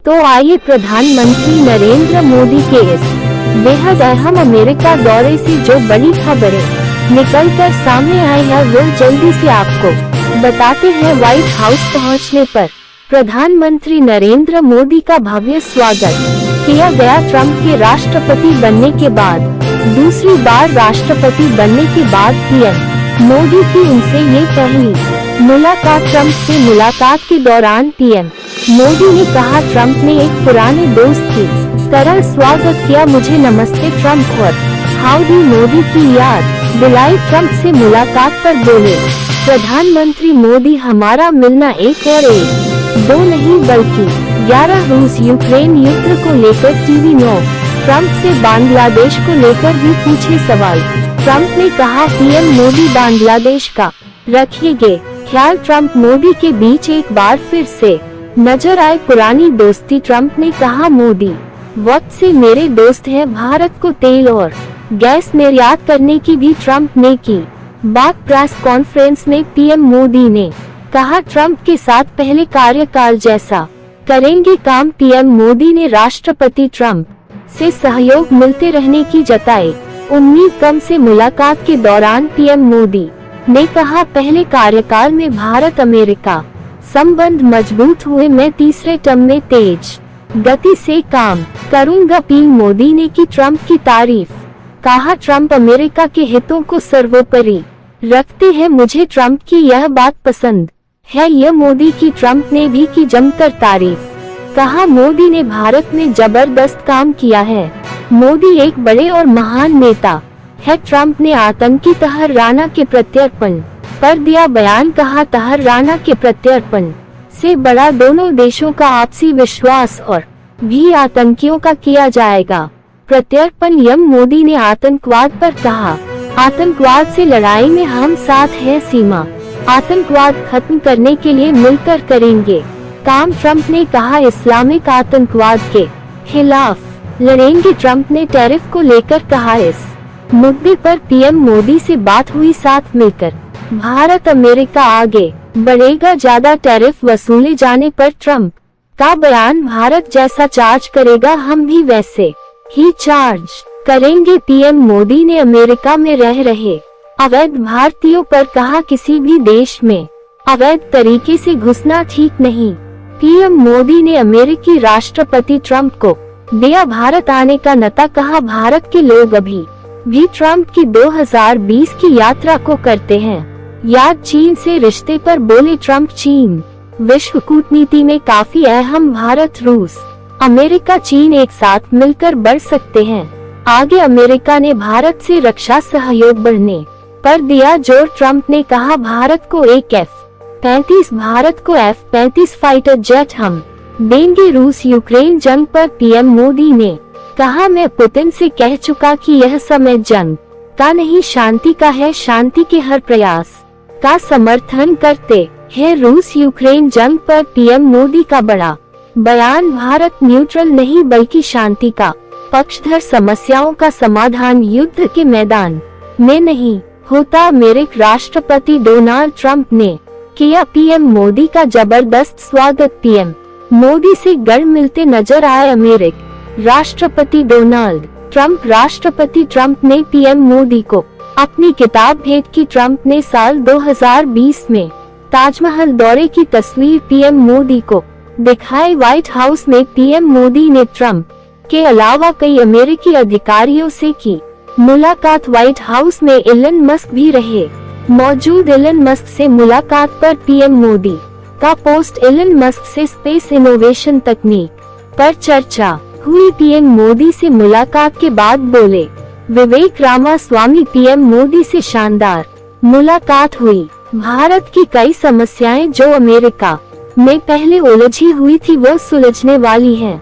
तो आइए प्रधानमंत्री नरेंद्र मोदी के इस बेहद अहम अमेरिका दौरे से जो बड़ी खबरें निकलकर सामने आई है वो जल्दी से आपको बताते हैं। व्हाइट हाउस पहुंचने पर प्रधानमंत्री नरेंद्र मोदी का भव्य स्वागत किया गया। ट्रंप के राष्ट्रपति बनने के बाद दूसरी बार राष्ट्रपति बनने के बाद पीएम मोदी की उनसे ये पहली मुलाकात। ट्रंप से मुलाकात के दौरान पीएम मोदी ने कहा, ट्रंप ने एक पुराने दोस्त की तरह स्वागत किया, मुझे नमस्ते ट्रंप और हाउडी मोदी की याद दिलाई। ट्रंप से मुलाकात पर बोले प्रधानमंत्री मोदी, हमारा मिलना एक और एक दो नहीं बल्कि 11 रूस यूक्रेन युद्ध को लेकर टीवी 9 ट्रंप से बांग्लादेश को लेकर भी पूछे सवाल। ट्रंप ने कहा, पीएम मोदी बांग्लादेश का रखिएगा ख्याल। ट्रंप मोदी के बीच एक बार फिर से नजर आए पुरानी दोस्ती। ट्रंप ने कहा, मोदी वक्त से मेरे दोस्त हैं। भारत को तेल और गैस निर्यात करने की भी ट्रंप ने की बात। प्रेस कॉन्फ्रेंस में पीएम मोदी ने कहा, ट्रंप के साथ पहले कार्यकाल जैसा करेंगे काम। पीएम मोदी ने राष्ट्रपति ट्रंप से सहयोग मिलते रहने की जताई उम्मीद। कम से मुलाकात के दौरान पीएम मोदी ने कहा, पहले कार्यकाल में भारत अमेरिका संबंध मजबूत हुए, मैं तीसरे टर्म में तेज गति से काम करूंगा। पीएम मोदी ने की ट्रंप की तारीफ, कहा, ट्रंप अमेरिका के हितों को सर्वोपरि रखते हैं, मुझे ट्रंप की यह बात पसंद है। यह मोदी की ट्रंप ने भी की जमकर तारीफ, कहा, मोदी ने भारत में जबरदस्त काम किया है, मोदी एक बड़े और महान नेता है। ट्रंप ने आतंकी तहर राना के प्रत्यर्पण पर दिया बयान, कहा, तहर राना के प्रत्यर्पण से बड़ा दोनों देशों का आपसी विश्वास और भी आतंकियों का किया जाएगा प्रत्यर्पण। मोदी ने आतंकवाद पर कहा, आतंकवाद से लड़ाई में हम साथ हैं, सीमा आतंकवाद खत्म करने के लिए मिलकर करेंगे काम। ट्रंप ने कहा, इस्लामिक आतंकवाद के खिलाफ लड़ेंगे। ट्रंप ने टैरिफ को लेकर कहा, इस मुद्दे पर पीएम मोदी से बात हुई, साथ मिलकर भारत अमेरिका आगे बढ़ेगा। ज्यादा टैरिफ वसूले जाने पर ट्रंप का बयान, भारत जैसा चार्ज करेगा हम भी वैसे ही चार्ज करेंगे। पीएम मोदी ने अमेरिका में रह रहे अवैध भारतीयों पर कहा, किसी भी देश में अवैध तरीके से घुसना ठीक नहीं। पीएम मोदी ने अमेरिकी राष्ट्रपति ट्रंप को दिया भारत आने का न्योता, कहा, भारत के लोग अभी भी ट्रंप की 2020 की यात्रा को करते हैं याद। चीन से रिश्ते पर बोले ट्रंप, चीन विश्व कूटनीति में काफी अहम, भारत रूस अमेरिका चीन एक साथ मिलकर बढ़ सकते हैं आगे। अमेरिका ने भारत से रक्षा सहयोग बढ़ने पर दिया जोर। ट्रंप ने कहा, भारत को एक F-35 भारत को F-35 फाइटर जेट हम देंगे। रूस यूक्रेन जंग पर पीएम मोदी ने कहा, मैं पुतिन से कह चुका कि यह समय जंग का नहीं शांति का है, शांति के हर प्रयास का समर्थन करते हैं। रूस यूक्रेन जंग पर पीएम मोदी का बड़ा बयान, भारत न्यूट्रल नहीं बल्कि शांति का पक्षधर, समस्याओं का समाधान युद्ध के मैदान में नहीं होता। अमेरिकी राष्ट्रपति डोनाल्ड ट्रंप ने किया पीएम मोदी का जबरदस्त स्वागत। पीएम मोदी से गढ़ मिलते नजर आए अमेरिकी राष्ट्रपति डोनाल्ड ट्रंप। राष्ट्रपति ट्रंप ने पीएम मोदी को अपनी किताब भेंट की। ट्रंप ने साल 2020 में ताजमहल दौरे की तस्वीर पीएम मोदी को दिखाई। व्हाइट हाउस में पीएम मोदी ने ट्रंप के अलावा कई अमेरिकी अधिकारियों से की मुलाकात। व्हाइट हाउस में इलन मस्क भी रहे मौजूद। इलन मस्क से मुलाकात पर पीएम मोदी का पोस्ट, इलन मस्क से स्पेस इनोवेशन तकनीक पर चर्चा हुई। पीएम मोदी से मुलाकात के बाद बोले विवेक रामास्वामी, पीएम मोदी से शानदार मुलाकात हुई। भारत की कई समस्याएं जो अमेरिका में पहले उलझी हुई थी वह सुलझने वाली हैं।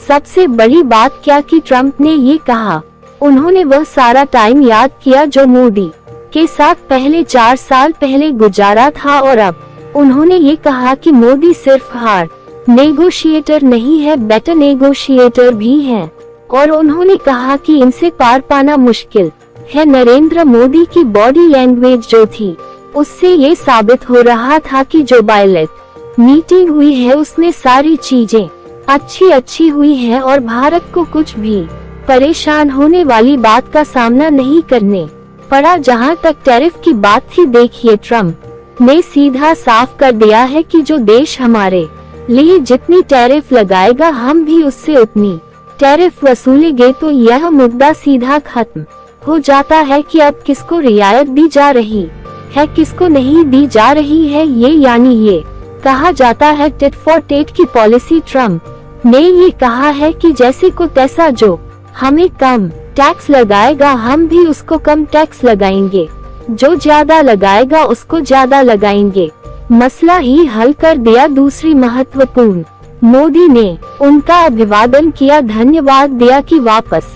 सबसे बड़ी बात क्या कि ट्रंप ने ये कहा, उन्होंने वह सारा टाइम याद किया जो मोदी के साथ पहले 4 साल पहले गुजारा था और अब उन्होंने ये कहा कि मोदी सिर्फ हार्ड नेगोशिएटर नहीं है, बेटर नेगोशिएटर भी हैं। और उन्होंने कहा कि इनसे पार पाना मुश्किल है। नरेंद्र मोदी की बॉडी लैंग्वेज जो थी उससे ये साबित हो रहा था कि जो बायलेट मीटिंग हुई है उसमें सारी चीजें अच्छी हुई है और भारत को कुछ भी परेशान होने वाली बात का सामना नहीं करने पड़ा। जहां तक टैरिफ की बात थी, देखिए ट्रम्प ने सीधा साफ कर दिया है कि जो देश हमारे लिए जितनी टैरिफ लगाएगा हम भी उससे उतनी टैरिफ वसूलेंगे। तो यह मुद्दा सीधा खत्म हो जाता है कि अब किसको रियायत दी जा रही है, किसको नहीं दी जा रही है। ये कहा जाता है टिट फॉर टेट की पॉलिसी। ट्रम्प ने ये कहा है कि जैसे को तैसा, जो हमें कम टैक्स लगाएगा हम भी उसको कम टैक्स लगाएंगे, जो ज्यादा लगाएगा उसको ज्यादा लगाएंगे। मसला ही हल कर दिया। दूसरी महत्वपूर्ण, मोदी ने उनका अभिवादन किया, धन्यवाद दिया कि वापस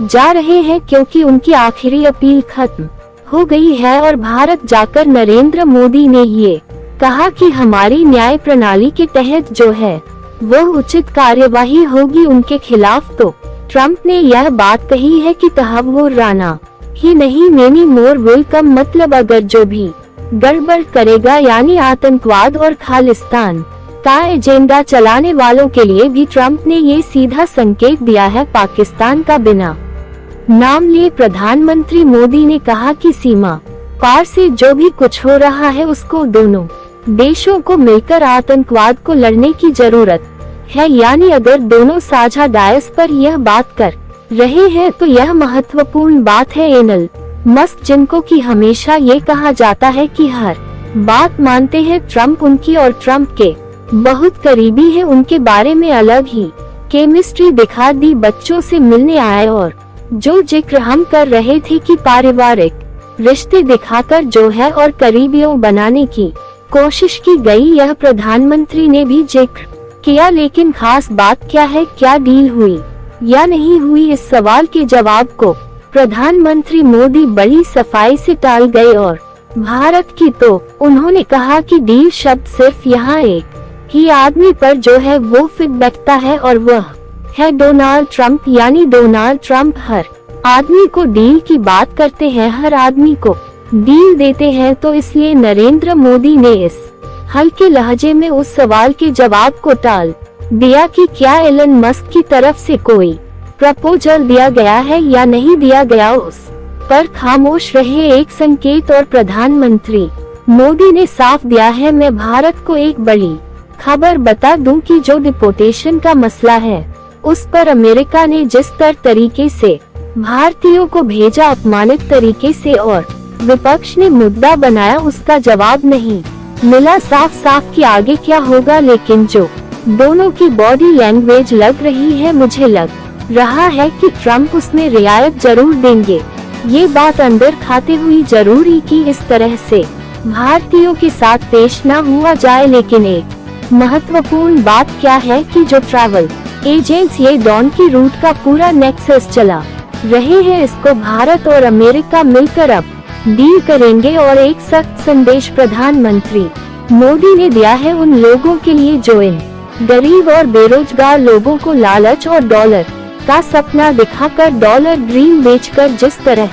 जा रहे हैं क्योंकि उनकी आखिरी अपील खत्म हो गई है। और भारत जाकर नरेंद्र मोदी ने ये कहा कि हमारी न्याय प्रणाली के तहत जो है वो उचित कार्यवाही होगी उनके खिलाफ। तो ट्रम्प ने यह बात कही है कि तहव्वुर राना ही नहीं, मेनी मोर वेलकम, मतलब अगर जो भी गड़बड़ करेगा यानी आतंकवाद और खालिस्तान का एजेंडा चलाने वालों के लिए भी ट्रम्प ने ये सीधा संकेत दिया है। पाकिस्तान का बिना नाम लिए प्रधानमंत्री मोदी ने कहा कि सीमा पार से जो भी कुछ हो रहा है उसको दोनों देशों को मिलकर आतंकवाद को लड़ने की जरूरत है। यानी अगर दोनों साझा डायस पर यह बात कर रहे हैं तो यह महत्वपूर्ण बात है। एलन मस्क, जिनको कि हमेशा ये कहा जाता है कि हर बात मानते हैं, ट्रम्प उनकी और ट्रम्प के बहुत करीबी है, उनके बारे में अलग ही केमिस्ट्री दिखा दी। बच्चों से मिलने आए और जो जिक्र हम कर रहे थे कि पारिवारिक रिश्ते दिखाकर जो है और करीबियों बनाने की कोशिश की गई, यह प्रधानमंत्री ने भी जिक्र किया। लेकिन खास बात क्या है, क्या डील हुई या नहीं हुई, इस सवाल के जवाब को प्रधानमंत्री मोदी बड़ी सफाई से टाल गए। और भारत की तो उन्होंने कहा कि डील शब्द सिर्फ यहाँ एक ही आदमी पर जो है वो फिट बैठता है और वह है डोनाल्ड ट्रम्प। यानी डोनाल्ड ट्रम्प हर आदमी को डील की बात करते हैं, हर आदमी को डील देते हैं। तो इसलिए नरेंद्र मोदी ने इस हल्के लहजे में उस सवाल के जवाब को टाल दिया कि क्या एलन मस्क की तरफ से कोई प्रपोजल दिया गया है या नहीं दिया गया, उस पर खामोश रहे। एक संकेत और प्रधानमंत्री मोदी ने साफ दिया है, मैं भारत को एक बड़ी खबर बता दूं कि जो डिपोर्टेशन का मसला है उस पर अमेरिका ने जिस तरीके से भारतीयों को भेजा, अपमानित तरीके से, और विपक्ष ने मुद्दा बनाया, उसका जवाब नहीं मिला साफ कि आगे क्या होगा। लेकिन जो दोनों की बॉडी लैंग्वेज लग रही है, मुझे लग रहा है कि ट्रम्प उसमें रियायत जरूर देंगे। ये बात अंदर खाते हुई जरूरी कि इस तरह से भारतीयों के साथ पेश न हुआ जाए। लेकिन एक महत्वपूर्ण बात क्या है कि जो ट्रैवल एजेंट्स ये डॉन की रूट का पूरा नेक्सस चला रहे हैं, इसको भारत और अमेरिका मिलकर अब डील करेंगे। और एक सख्त संदेश प्रधानमंत्री मोदी ने दिया है उन लोगों के लिए जो इन गरीब और बेरोजगार लोगों को लालच और डॉलर का सपना दिखाकर, डॉलर ड्रीम बेचकर जिस तरह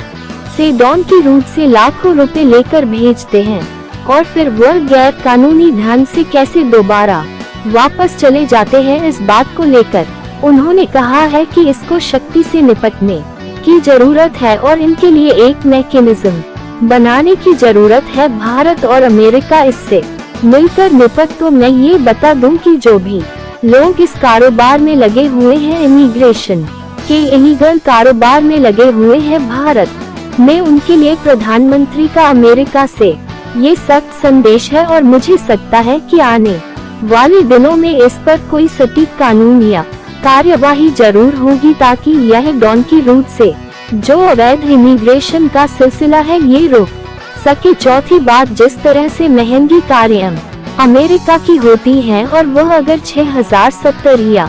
से डॉन की रूट से लाखों रुपए लेकर भेजते हैं और फिर वह गैर कानूनी ढंग से कैसे दोबारा वापस चले जाते हैं, इस बात को लेकर उन्होंने कहा है कि इसको शक्ति से निपटने की जरूरत है और इनके लिए एक मैकेनिज्म बनाने की जरूरत है। भारत और अमेरिका इससे मिलकर निपट। तो मैं ये बता दूं कि जो भी लोग इस कारोबार में लगे हुए हैं, इमिग्रेशन के इलीगल कारोबार में लगे हुए हैं भारत में, उनके लिए प्रधानमंत्री का अमेरिका से ये सख्त संदेश है। और मुझे लगता है कि आने वाले दिनों में इस पर कोई सटीक कानून या कार्यवाही जरूर होगी ताकि यह डॉन की रूट से जो अवैध इमिग्रेशन का सिलसिला है ये रुक सके। चौथी बात, जिस तरह से महंगी कारें अमेरिका की होती हैं और वह अगर 6070 या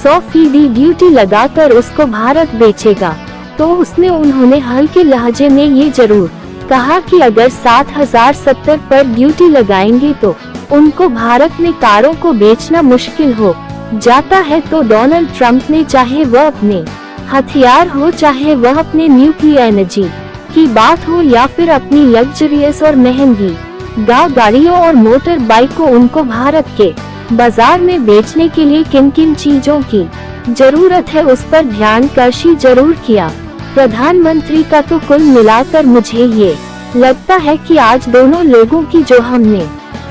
100% ड्यूटी लगाकर उसको भारत बेचेगा तो उसमें उन्होंने हल्के लहजे में ये जरूर कहा कि अगर 7070 पर ड्यूटी लगाएंगे तो उनको भारत में कारों को बेचना मुश्किल हो जाता है। तो डोनाल्ड ट्रम्प ने, चाहे वह अपने हथियार हो, चाहे वह अपने न्यूक्लियर एनर्जी की बात हो या फिर अपनी लग्जरियस और महंगी गाड़ियों और मोटर बाइक को, उनको भारत के बाजार में बेचने के लिए किन किन चीजों की जरूरत है उस पर ध्यान कर्षी जरूर किया। प्रधानमंत्री का तो कुल मिलाकर मुझे ये लगता है कि आज दोनों लोगों की जो हमने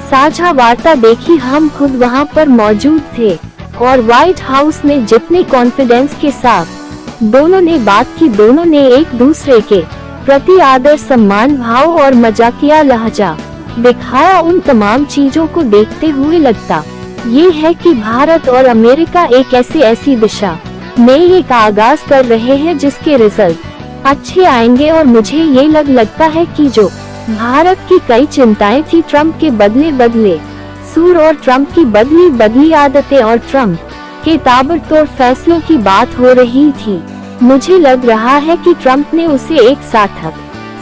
साझा वार्ता देखी, हम खुद वहां पर मौजूद थे और व्हाइट हाउस में जितने कॉन्फिडेंस के साथ दोनों ने बात की, दोनों ने एक दूसरे के प्रति आदर, सम्मान भाव और मजाकिया लहजा दिखाया, उन तमाम चीजों को देखते हुए लगता ये है कि भारत और अमेरिका एक ऐसी दिशा में एक आगाज कर रहे हैं जिसके रिजल्ट अच्छे आएंगे। और मुझे ये लगता है कि जो भारत की कई चिंताएं थी, ट्रम्प के बदले सूर और ट्रम्प की बदली आदतें और ट्रम्प के ताबड़तोड़ फैसलों की बात हो रही थी, मुझे लग रहा है कि ट्रम्प ने उसे एक सार्थक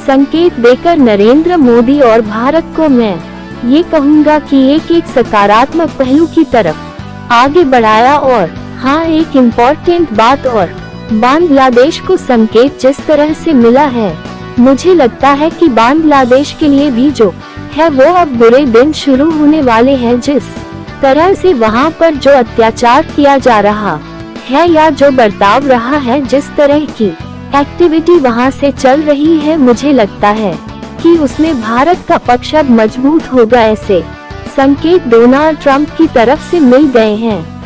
संकेत देकर नरेंद्र मोदी और भारत को मैं ये कहूँगा कि एक सकारात्मक पहलू की तरफ आगे बढ़ाया। और हाँ, एक इम्पोर्टेंट बात, और बांग्लादेश को संकेत जिस तरह से मिला है, मुझे लगता है कि बांग्लादेश के लिए भी जो है वो अब बुरे दिन शुरू होने वाले हैं। जिस तरह से वहाँ पर जो अत्याचार किया जा रहा है या जो बर्ताव रहा है, जिस तरह की एक्टिविटी वहाँ से चल रही है, मुझे लगता है कि उसमें भारत का पक्ष अब मजबूत होगा। ऐसे संकेत डोनाल्ड ट्रंप की तरफ से मिल गए हैं।